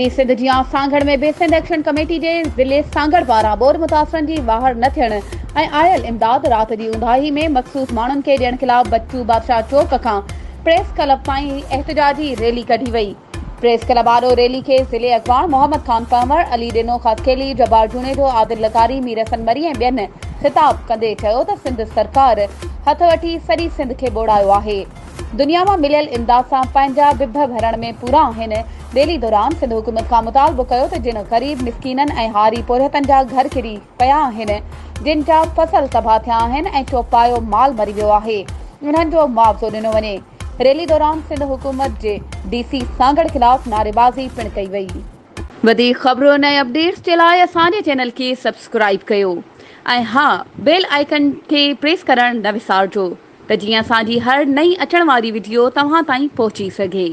सॼी सिंध जियां सांगड़ में बि सिंध एक्शन कमेटी जे ज़िले सांगड़ पारां बोर मुतासिरनि जी वाहड़ न थियण ऐं आयल इमदाद राति जी उंधाही में मखसूस माण्हुनि खे ॾियण ख़िलाफ़ बच्चू बादशाह चौक खां प्रेस क्लब ताईं एहतजाजी रैली कढी वई। प्रेस क्लब आॾो रैली खे ज़िले अॻवान मोहम्मद खान पंवर, अली ॾिनो ख़ासखेली, जब्बार जुनेदो, आदिल लकारी, मीर हसन मरी ऐं ॿियनि ख़िताब कंदे चयो त सिंध सरकार हथ वठी सॼी सिंध खे ॿोड़ायो आहे। दुनिया में मिलियल इमदाद सां पंहिंजा बिभ भरण में पूरा आहिनि। रैली दौरान सिंध हुकूमत खां मुतालबो कयो त जिन ग़रीब मिसकीननि ऐं हारी पोरहतनि जा घर किरी पिया आहिनि, जिन जा फसल तबाह थिया आहिनि ऐं चौपायो माल मरी वियो आहे, उन्हनि जो मुआवज़ो ॾिनो वञे। रैली दौरान सिंध हुकूमत जे DC सांगड़ ख़िलाफ़ नारेबाज़ी पिणु कई वई। वधीक ख़बरुनि ऐं अपडेट्स जे लाइ असांजे चैनल खे सब्सक्राइब कयो ऐं हा, बेल आइकन खे प्रेस करणु न विसारिजो त जीअं असांजी हर नई अचण वारी वीडियो तव्हां ताईं पहुची सघे।